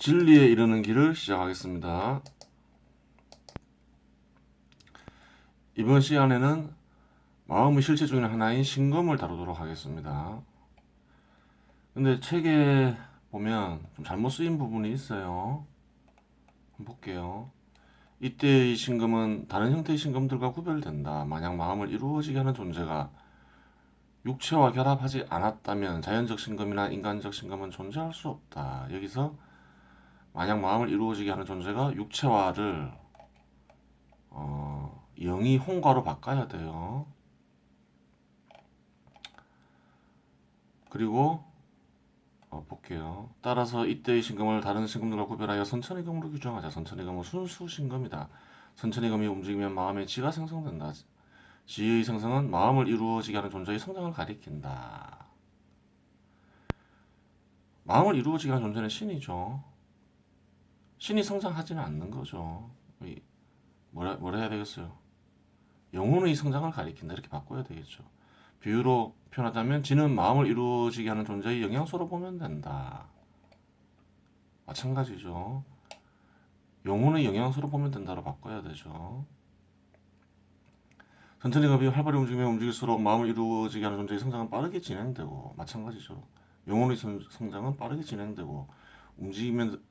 진리에 이르는 길을 시작하겠습니다. 이번 시간에는 마음의 실체 중에 하나인 신금을 다루도록 하겠습니다. 근데 책에 보면 좀 잘못 쓰인 부분이 있어요. 한번 볼게요. 이때의 신금은 다른 형태의 신금들과 구별된다. 만약 마음을 이루어지게 하는 존재가 육체와 결합하지 않았다면 자연적 신금이나 인간적 신금은 존재할 수 없다. 여기서 만약 마음을 이루어지게 하는 존재가 육체화를 영이 홍과로 바꿔야 돼요. 그리고 볼게요. 따라서 이때의 신금을 다른 신금들과 구별하여 선천의 금으로 규정하자. 선천의 금은 순수 신금이다. 선천의 금이 움직이면 마음의 지가 생성된다. 지의 생성은 마음을 이루어지게 하는 존재의 성장을 가리킨다. 마음을 이루어지게 하는 존재는 신이죠. 신이 성장하지는 않는 거죠. 뭐라 해야 되겠어요? 영혼의 성장을 가리킨다. 이렇게 바꿔야 되겠죠. 비유로 표현하자면 지는 마음을 이루어지게 하는 존재의 영양소로 보면 된다. 마찬가지죠. 영혼의 영양소로 보면 된다로 바꿔야 되죠. 천천히 급이 활발히 움직이면 움직일수록 마음을 이루어지게 하는 존재의 성장은 빠르게 진행되고, 마찬가지죠. 영혼의 성장은 빠르게 진행되고, 움직이면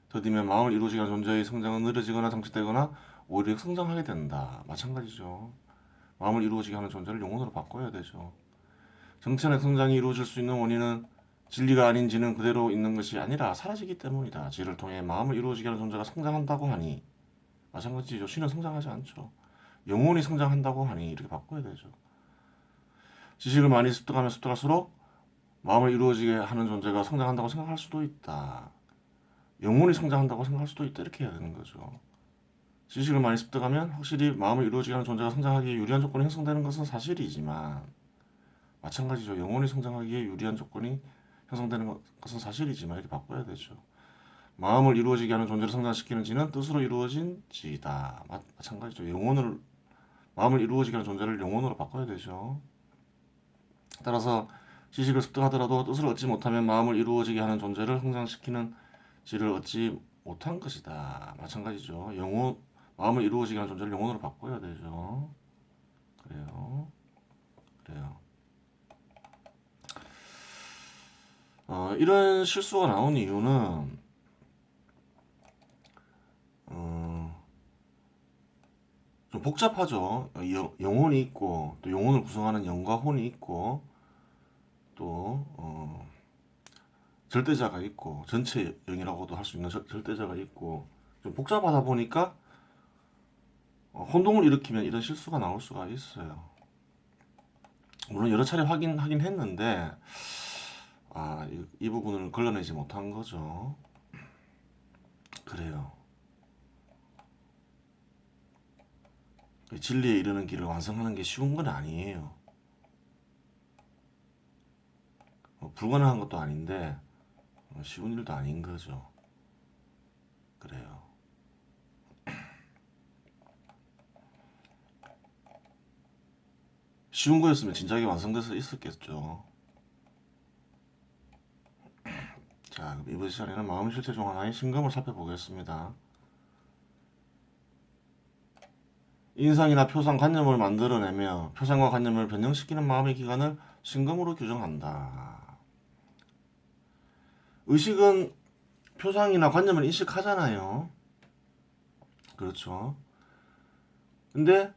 더디면 마음을 이루어지게 하는 존재의 성장은 느려지거나 정체되거나 오히려 성장하게 된다. 마찬가지죠. 마음을 이루어지게 하는 존재를 영혼으로 바꿔야 되죠. 정체의 성장이 이루어질 수 있는 원인은 진리가 아닌 지는 그대로 있는 것이 아니라 사라지기 때문이다. 지를 통해 마음을 이루어지게 하는 존재가 성장한다고 하니, 마찬가지죠. 신은 성장하지 않죠. 영혼이 성장한다고 하니 이렇게 바꿔야 되죠. 지식을 많이 습득하면 습득할수록 마음을 이루어지게 하는 존재가 성장한다고 생각할 수도 있다. 영혼이 성장한다고 생각할 수도 있다. 이렇게 해야 되는 거죠. 지식을 많이 습득하면 확실히 마음을 이루어지게 하는 존재가 성장하기에 유리한 조건이 형성되는 것은 사실이지만, 마찬가지죠. 영혼이 성장하기에 유리한 조건이 형성되는 것은 사실이지만 이렇게 바꿔야 되죠. 마음을 이루어지게 하는 존재를 성장시키는 지는 뜻으로 이루어진 지다. 마찬가지죠. 마음을 이루어지게 하는 존재를 영혼으로 바꿔야 되죠. 따라서 지식을 습득하더라도 뜻을 얻지 못하면 마음을 이루어지게 하는 존재를 성장시키는 지를 얻지 못한 것이다. 마찬가지죠. 마음을 이루어지게 하는 존재를 영혼으로 바꿔야 되죠. 그래요. 이런 실수가 나온 이유는 좀 복잡하죠. 영혼이 있고 또 영혼을 구성하는 영과 혼이 있고 또 절대자가 있고 전체 영이라고도 할 수 있는 절대자가 있고 좀 복잡하다 보니까 혼동을 일으키면 이런 실수가 나올 수가 있어요. 물론 여러 차례 확인하긴 했는데 이 부분을 걸러내지 못한 거죠. 그래요. 진리에 이르는 길을 완성하는 게 쉬운 건 아니에요. 불가능한 것도 아닌데 쉬운 일도 아닌 거죠. 그래요. 쉬운 거였으면 진작에 완성돼서 있었겠죠. 자, 그럼 이번 시간에는 마음 실체 중 하나인 신금을 살펴보겠습니다. 인상이나 표상, 관념을 만들어내며 표상과 관념을 변형시키는 마음의 기관을 신금으로 규정한다. 의식은 표상이나 관념을 인식하잖아요. 그렇죠. 근데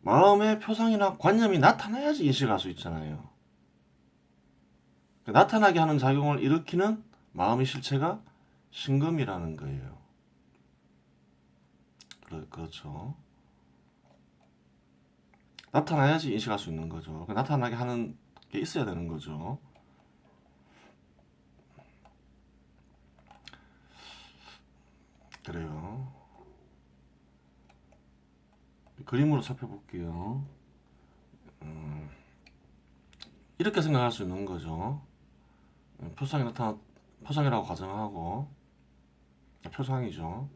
마음의 표상이나 관념이 나타나야지 인식할 수 있잖아요. 나타나게 하는 작용을 일으키는 마음의 실체가 신금이라는 거예요. 그렇죠. 나타나야지 인식할 수 있는 거죠. 나타나게 하는 게 있어야 되는 거죠. 그래요. 그림으로 살펴볼게요. 이렇게 생각할 수 있는 거죠. 표상이라고 가정하고, 표상이죠.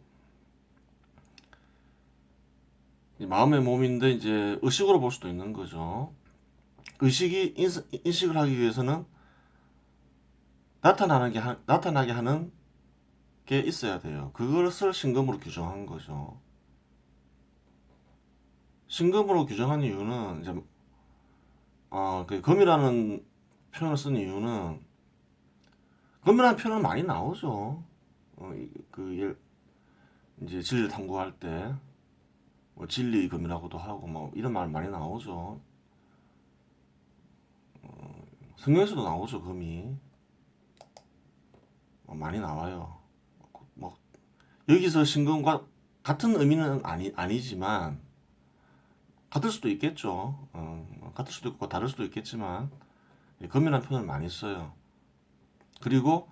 마음의 몸인데 이제 의식으로 볼 수도 있는 거죠. 의식이 인식을 하기 위해서는 나타나게 하는 게 있어야 돼요. 그것을 신금으로 규정한 거죠. 신금으로 규정한 이유는 이제 그 금이라는 표현을 쓴 이유는 금이라는 표현은 많이 나오죠. 이제 진리를 탐구할 때 뭐 진리의 금이라고도 하고 뭐 이런 말 많이 나오죠. 성경에서도 나오죠. 금이 많이 나와요. 뭐 여기서 신금과 같은 의미는 아니지만 같을 수도 있겠죠. 같을 수도 있고 다를 수도 있겠지만 금이라는 표현을 많이 써요. 그리고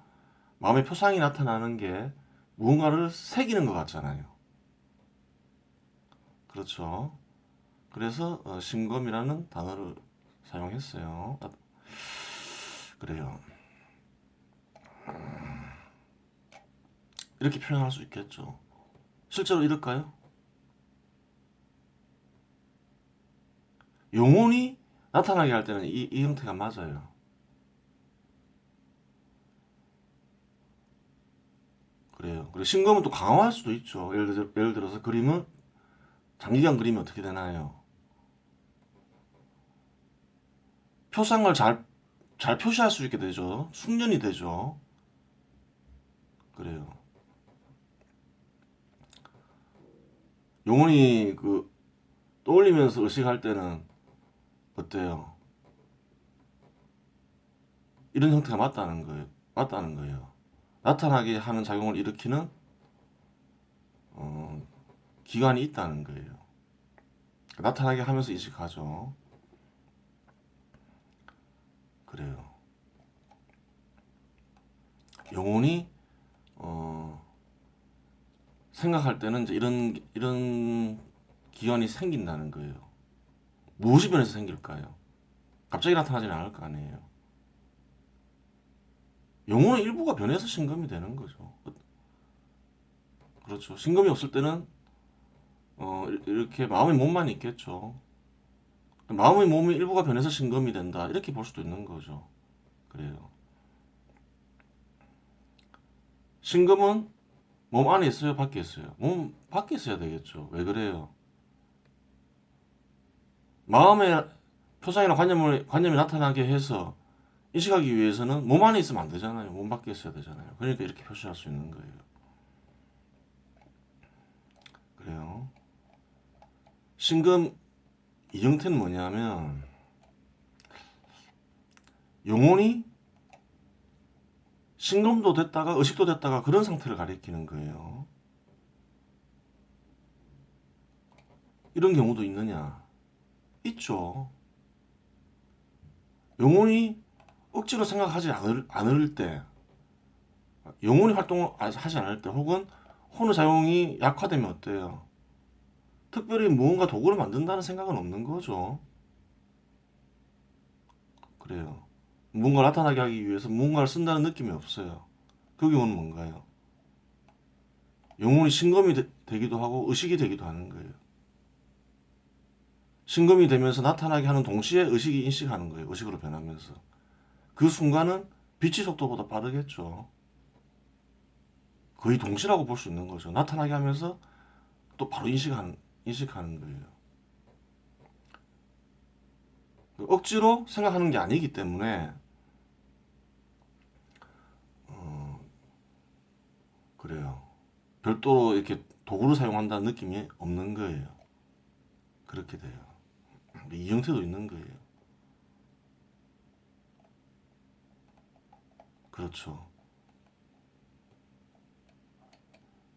마음의 표상이 나타나는 게 무언가를 새기는 것 같잖아요. 그렇죠. 그래서 신검이라는 단어를 사용했어요. 그래요. 이렇게 표현할 수 있겠죠. 실제로 이럴까요? 영혼이 나타나게 할 때는 이 형태가 맞아요. 그래요. 그리고 신검은 또 강화할 수도 있죠. 예를 들어서 그림은 장기간 그림이 어떻게 되나요? 표상을 잘 표시할 수 있게 되죠. 숙련이 되죠. 그래요. 영혼이 떠올리면서 의식할 때는 어때요? 이런 형태가 맞다는 거예요. 맞다는 거예요. 나타나게 하는 작용을 일으키는 기관이 있다는 거예요. 나타나게 하면서 인식하죠. 그래요. 영혼이 생각할 때는 이제 이런 기관이 생긴다는 거예요. 무엇이 변해서 생길까요? 갑자기 나타나지는 않을 거 아니에요. 영혼의 일부가 변해서 신금이 되는 거죠. 그렇죠. 신금이 없을 때는 이렇게 마음의 몸만 있겠죠. 마음의 몸의 일부가 변해서 신금이 된다. 이렇게 볼 수도 있는 거죠. 그래요. 신금은 몸 안에 있어요? 밖에 있어요? 몸 밖에 있어야 되겠죠. 왜 그래요? 마음의 표상이나 관념이 나타나게 해서 인식하기 위해서는 몸 안에 있으면 안 되잖아요. 몸 밖에 있어야 되잖아요. 그러니까 이렇게 표시할 수 있는 거예요. 그래요. 신금 이 형태는 뭐냐면 영혼이 신금도 됐다가 의식도 됐다가 그런 상태를 가리키는 거예요. 이런 경우도 있느냐? 있죠. 영혼이 억지로 생각하지 않을 때, 영혼이 활동을 하지 않을 때, 혹은 혼의 사용이 약화되면 어때요? 특별히 무언가 도구를 만든다는 생각은 없는 거죠. 그래요. 무언가 나타나게 하기 위해서 무언가를 쓴다는 느낌이 없어요. 그 경우는 뭔가요? 영혼이 신금이 되기도 하고 의식이 되기도 하는 거예요. 신금이 되면서 나타나게 하는 동시에 의식이 인식하는 거예요. 의식으로 변하면서. 그 순간은 빛의 속도보다 빠르겠죠. 거의 동시라고 볼 수 있는 거죠. 나타나게 하면서 또 바로 인식하는 거예요. 억지로 생각하는 게 아니기 때문에 그래요. 별도로 이렇게 도구를 사용한다는 느낌이 없는 거예요. 그렇게 돼요. 이 형태도 있는 거예요. 그렇죠.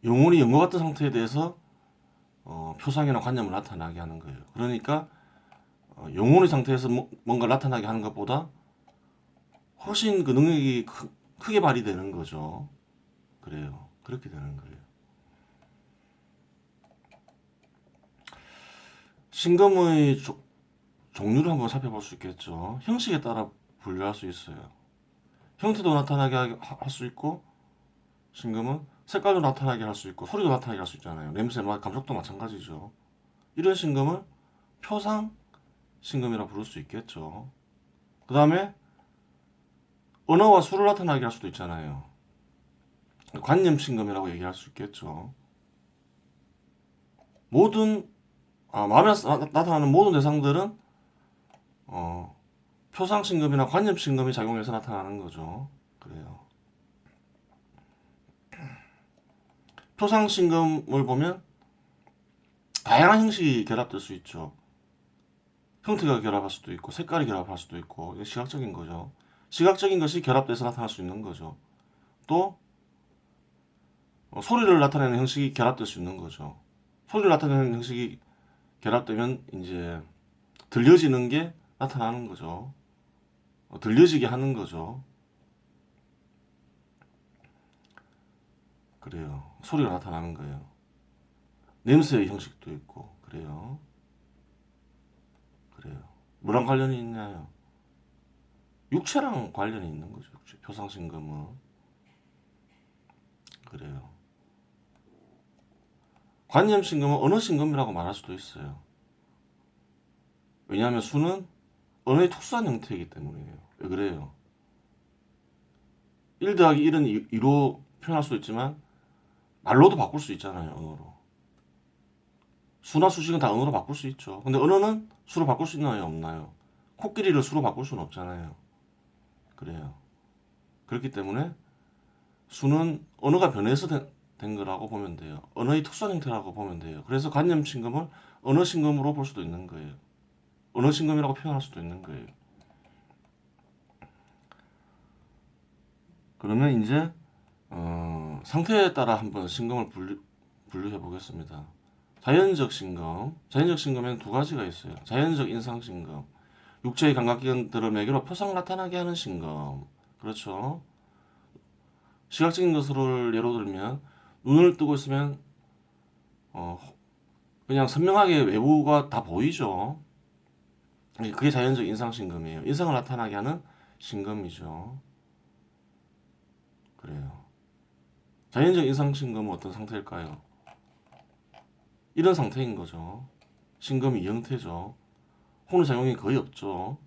영혼이 연고 같은 상태에 대해서 표상이나 관념을 나타나게 하는 거예요. 그러니까 영혼의 상태에서 뭔가 나타나게 하는 것보다 훨씬 그 능력이 크게 발휘되는 거죠. 그래요. 그렇게 되는 거예요. 신금의 종류를 한번 살펴볼 수 있겠죠. 형식에 따라 분류할 수 있어요. 형태도 나타나게 할 수 있고, 신금은 색깔도 나타나게 할 수 있고, 소리도 나타나게 할 수 있잖아요. 냄새, 맛, 감촉도 마찬가지죠. 이런 신금을 표상 신금이라 부를 수 있겠죠. 그 다음에 언어와 수를 나타나게 할 수도 있잖아요. 관념신금이라고 얘기할 수 있겠죠. 모든 마음에 나타나는 모든 대상들은 표상신금이나 관념신금이 작용해서 나타나는 거죠. 그래요. 표상신금을 보면 다양한 형식이 결합될 수 있죠. 형태가 결합할 수도 있고 색깔이 결합할 수도 있고 이게 시각적인 거죠. 시각적인 것이 결합돼서 나타날 수 있는 거죠. 또 소리를 나타내는 형식이 결합될 수 있는 거죠. 소리를 나타내는 형식이 결합되면 이제 들려지는 게 나타나는 거죠. 들려지게 하는 거죠. 그래요. 소리가 나타나는 거예요. 냄새의 형식도 있고 그래요. 그래요. 뭐랑 관련이 있나요? 육체랑 관련이 있는 거죠. 육체. 표상신금은 그래요. 관념신금은 언어신금이라고 말할 수도 있어요. 왜냐하면 수는 언어의 특수한 형태이기 때문이에요. 왜 그래요? 1 더하기 1은 2로 표현할 수 있지만 말로도 바꿀 수 있잖아요. 언어로. 수나 수식은 다 언어로 바꿀 수 있죠. 근데 언어는 수로 바꿀 수 있나요? 없나요? 코끼리를 수로 바꿀 수는 없잖아요. 그래요. 그렇기 때문에 수는 언어가 변해서 된 거라고 보면 돼요. 언어의 특수한 형태라고 보면 돼요. 그래서 관념신금을 언어신금으로 볼 수도 있는 거예요. 언어신금이라고 표현할 수도 있는 거예요. 그러면 이제 상태에 따라 한번 신금을 분류해 보겠습니다. 자연적 신금, 자연적 신금에는 두 가지가 있어요. 자연적 인상 신금, 육체의 감각기관들을 매개로 표상 나타나게 하는 신금. 그렇죠. 시각적인 것을 예로 들면 눈을 뜨고 있으면 어, 그냥 선명하게 외부가 다 보이죠. 그게 자연적 인상 신금이에요. 인상을 나타나게 하는 신금이죠. 그래요. 자연적 인상 신금은 어떤 상태일까요? 이런 상태인 거죠. 신금이 이 형태죠. 혼의 작용이 거의 없죠.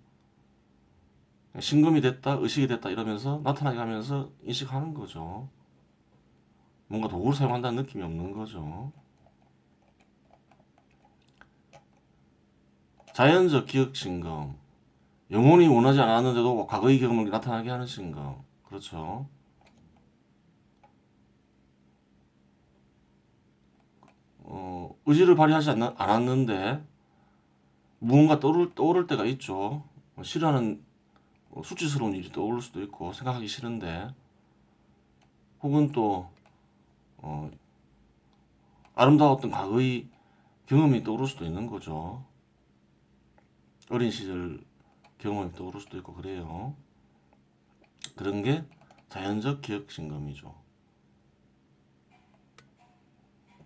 신금이 됐다, 의식이 됐다 이러면서 나타나게 하면서 인식하는 거죠. 뭔가 도구를 사용한다는 느낌이 없는 거죠. 자연적 기억 신금. 영혼이 원하지 않았는데도 과거의 경험을 나타나게 하는 신금. 그렇죠. 의지를 발휘하지 않았는데 무언가 떠오를 때가 있죠. 싫어하는 수치스러운 일이 떠오를 수도 있고 생각하기 싫은데 혹은 또 어, 아름다웠던 과거의 경험이 떠오를 수도 있는 거죠. 어린 시절 경험이 떠오를 수도 있고 그래요. 그런 게 자연적 기억 신금이죠.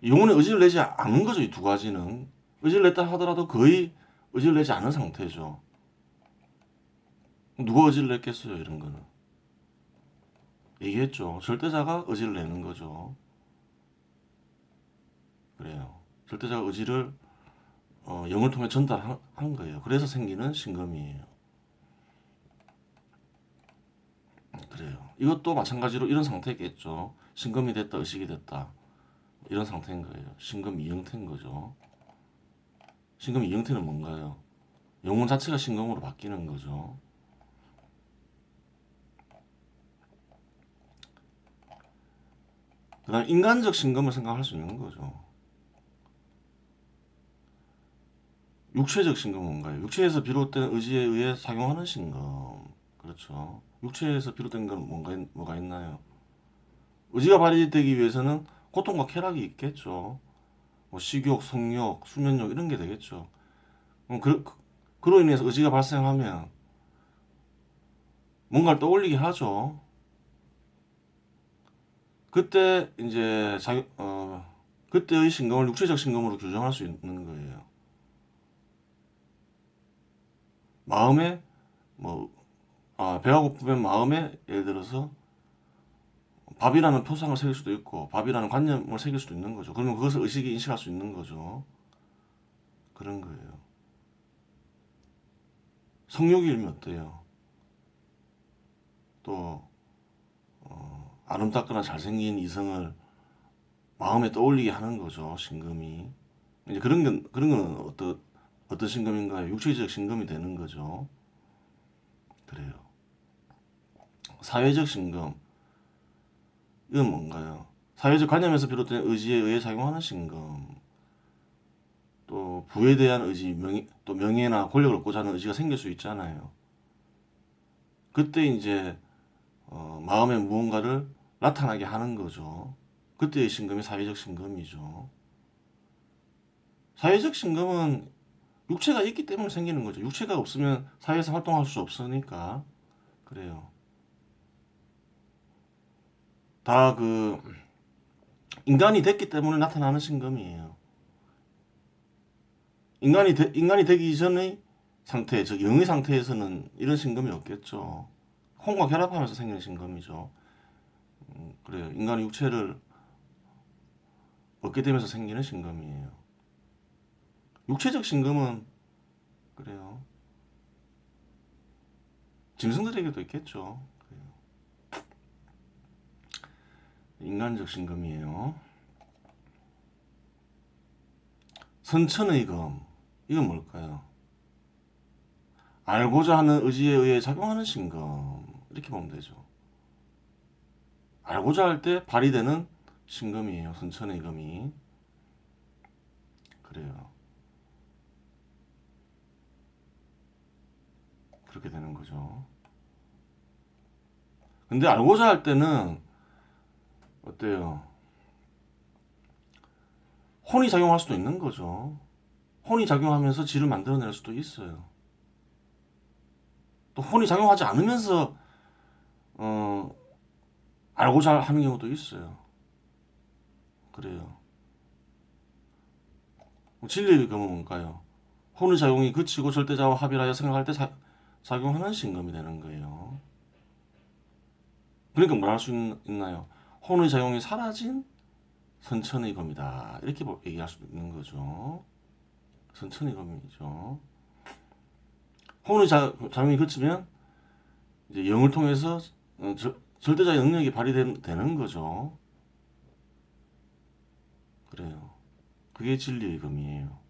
영혼의 의지를 내지 않은 거죠. 이 두 가지는. 의지를 냈다 하더라도 거의 의지를 내지 않은 상태죠. 누가 의지를 냈겠어요, 이런 거는. 얘기했죠. 절대자가 의지를 내는 거죠. 그래요. 절대자가 의지를 영을 통해 전달한 거예요. 그래서 생기는 신금이에요. 그래요. 이것도 마찬가지로 이런 상태겠죠. 신금이 됐다, 의식이 됐다. 이런 상태인 거예요. 신금 이형태인 거죠. 신금 이형태는 뭔가요? 영혼 자체가 신금으로 바뀌는 거죠. 그 다음 인간적 신금을 생각할 수 있는 거죠. 육체적 신금은 뭔가요? 육체에서 비롯된 의지에 의해 작용하는 신금. 그렇죠. 육체에서 비롯된 건 뭐가 있나요? 의지가 발휘되기 위해서는 고통과 쾌락이 있겠죠. 뭐 식욕, 성욕, 수면욕 이런 게 되겠죠. 그로 인해서 의지가 발생하면 뭔가를 떠올리게 하죠. 그때 이제 그때의 신금을 육체적 신금으로 규정할 수 있는 거예요. 마음에 뭐 배가 고프면 마음에 예를 들어서 밥이라는 표상을 새길 수도 있고 밥이라는 관념을 새길 수도 있는 거죠. 그러면 그것을 의식이 인식할 수 있는 거죠. 그런 거예요. 성욕이 일면 어때요? 또 아름답거나 잘생긴 이성을 마음에 떠올리게 하는 거죠. 신금이. 이제 그런 거는 어떤 신금인가요? 육체적 신금이 되는 거죠. 그래요. 사회적 신금. 이건 뭔가요? 사회적 관념에서 비롯된 의지에 의해 작용하는 신금. 또 부에 대한 의지, 또 명예나 권력을 얻고자 하는 의지가 생길 수 있잖아요. 그때 이제 마음의 무언가를 나타나게 하는 거죠. 그때의 신금이 사회적 신금이죠. 사회적 신금은 육체가 있기 때문에 생기는 거죠. 육체가 없으면 사회에서 활동할 수 없으니까. 그래요. 다 인간이 됐기 때문에 나타나는 신금이에요. 인간이 되기 전의 상태, 즉 영의 상태에서는 이런 신금이 없겠죠. 혼과 결합하면서 생기는 신금이죠. 그래요. 인간의 육체를 얻게 되면서 생기는 신금이에요. 육체적 신금은 그래요. 짐승들에게도 있겠죠. 그래요. 인간적 신금이에요. 선천의 검. 이건 뭘까요? 알고자 하는 의지에 의해 작용하는 신금. 이렇게 보면 되죠. 알고자 할 때 발휘되는 신금이에요. 선천의 검이. 그래요. 그렇게 되는 거죠. 근데 알고자 할 때는 어때요? 혼이 작용할 수도 있는 거죠. 혼이 작용하면서 질을 만들어낼 수도 있어요. 또 혼이 작용하지 않으면서 어, 알고자 하는 경우도 있어요. 그래요. 진리의 검은 뭔가요? 혼의 작용이 그치고 절대자와 합일하여 생각할 때 작용하는 신금이 되는 거예요. 그러니까 뭘 할 수 있나요? 혼의 작용이 사라진 선천의 검이다. 이렇게 얘기할 수 있는 거죠. 선천의 검이죠. 혼의 작용이 그치면 이제 영을 통해서 절대자의 능력이 발휘되는 거죠. 그래요. 그게 진리의 검이에요.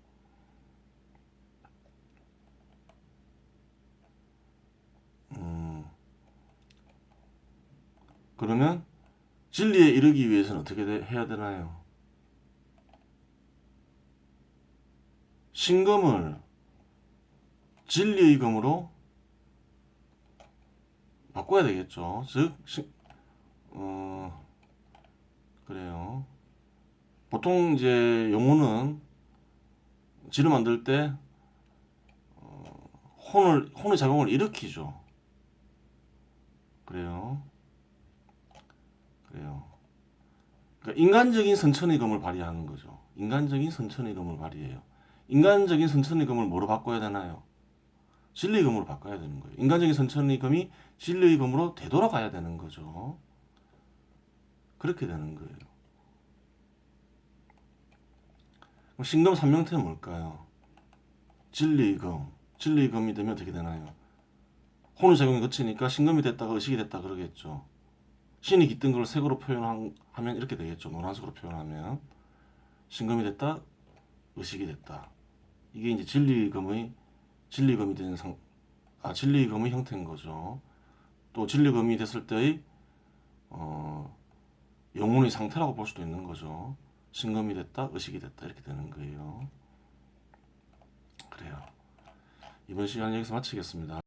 그러면 진리에 이르기 위해서는 어떻게 해야 되나요? 신금을 진리의 검으로 바꿔야 되겠죠. 즉, 그래요. 보통 이제 용어는 지를 만들 때 혼의 작용을 일으키죠. 그래요. 그래요. 그러니까 인간적인 선천의 검을 발휘하는 거죠. 인간적인 선천의 검을 발휘해요. 인간적인 선천의 검을 뭐로 바꿔야 되나요? 진리의 검으로 바꿔야 되는 거예요. 인간적인 선천의 검이 진리의 검으로 되돌아가야 되는 거죠. 그렇게 되는 거예요. 그럼 신검 삼명태는 뭘까요? 진리의 검. 진리의 검이 되면 어떻게 되나요? 혼의 작용이 거치니까 신검이 됐다가 의식이 됐다 그러겠죠. 신이 깃든 걸 색으로 표현하면 이렇게 되겠죠. 노란색으로 표현하면 신검이 됐다, 의식이 됐다. 이게 이제 진리검이 되는 진리검의 형태인 거죠. 또 진리검이 됐을 때의 영혼의 상태라고 볼 수도 있는 거죠. 신검이 됐다, 의식이 됐다 이렇게 되는 거예요. 그래요. 이번 시간 여기서 마치겠습니다.